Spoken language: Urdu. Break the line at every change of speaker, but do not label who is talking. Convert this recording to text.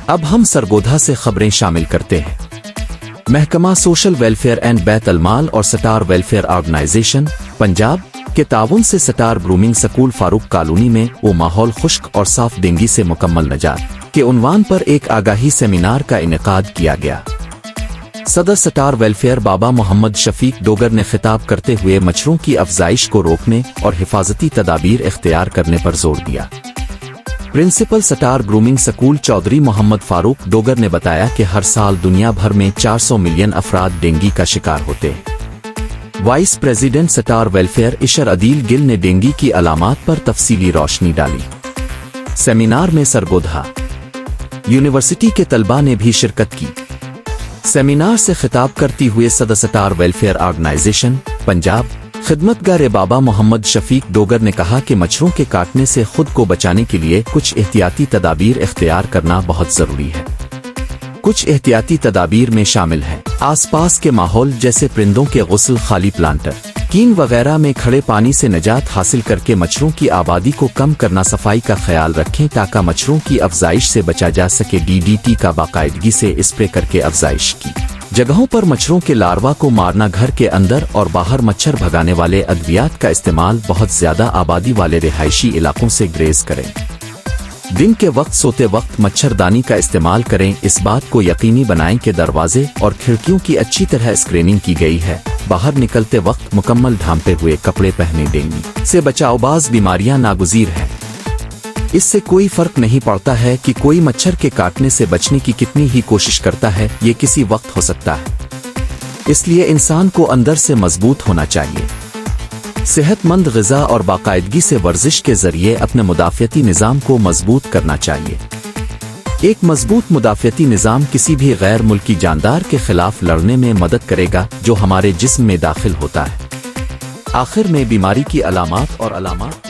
اب ہم سرگودھا سے خبریں شامل کرتے ہیں۔ محکمہ سوشل ویلفیئر اینڈ بیت المال اور سٹار ویلفیئر آرگنائزیشن پنجاب کے تعاون سے سٹار گرومنگ سکول فاروق کالونی میں وہ ماحول خشک اور صاف ڈینگی سے مکمل نجات کے عنوان پر ایک آگاہی سیمینار کا انعقاد کیا گیا۔ صدر سٹار ویلفیئر بابا محمد شفیق ڈوگر نے خطاب کرتے ہوئے مچھروں کی افزائش کو روکنے اور حفاظتی تدابیر اختیار کرنے پر زور دیا۔ Principal Star Grooming School Chaudhry Muhammad Farooq Dogar نے بتایا کہ ہر سال دنیا بھر میں 400 ملین افراد ڈینگی کا شکار ہوتے ہیں۔ وائس پریزیڈنٹ سٹار ویلفیئر اشر عدیل گل نے ڈینگی کی علامات پر تفصیلی روشنی ڈالی۔ سیمینار میں سرگودھا یونیورسٹی کے طلباء نے بھی شرکت کی۔ سیمینار سے خطاب کرتی ہوئے صدر سٹار ویلفیئر آرگنائزیشن پنجاب خدمتگار بابا محمد شفیق ڈوگر نے کہا کہ مچھروں کے کاٹنے سے خود کو بچانے کے لیے کچھ احتیاطی تدابیر اختیار کرنا بہت ضروری ہے۔ کچھ احتیاطی تدابیر میں شامل ہیں آس پاس کے ماحول جیسے پرندوں کے غسل، خالی پلانٹر، کین وغیرہ میں کھڑے پانی سے نجات حاصل کر کے مچھروں کی آبادی کو کم کرنا، صفائی کا خیال رکھیں تاکہ مچھروں کی افزائش سے بچا جا سکے، DDT کا باقاعدگی سے اسپرے کر کے افزائش کی جگہوں پر مچھروں کے لاروا کو مارنا، گھر کے اندر اور باہر مچھر بھگانے والے ادویات کا استعمال، بہت زیادہ آبادی والے رہائشی علاقوں سے گریز کریں، دن کے وقت سوتے وقت مچھردانی کا استعمال کریں، اس بات کو یقینی بنائیں کہ دروازے اور کھڑکیوں کی اچھی طرح اسکریننگ کی گئی ہے، باہر نکلتے وقت مکمل ڈھانپے ہوئے کپڑے پہنے، ڈینگی سے بچاؤ باز بیماریاں ناگزیر ہیں، اس سے کوئی فرق نہیں پڑتا ہے کہ کوئی مچھر کے کاٹنے سے بچنے کی کتنی ہی کوشش کرتا ہے، یہ کسی وقت ہو سکتا ہے، اس لیے انسان کو اندر سے مضبوط ہونا چاہیے۔ صحت مند غذا اور باقاعدگی سے ورزش کے ذریعے اپنے مدافعتی نظام کو مضبوط کرنا چاہیے۔ ایک مضبوط مدافعتی نظام کسی بھی غیر ملکی جاندار کے خلاف لڑنے میں مدد کرے گا جو ہمارے جسم میں داخل ہوتا ہے۔ آخر میں بیماری کی علامات اور علامات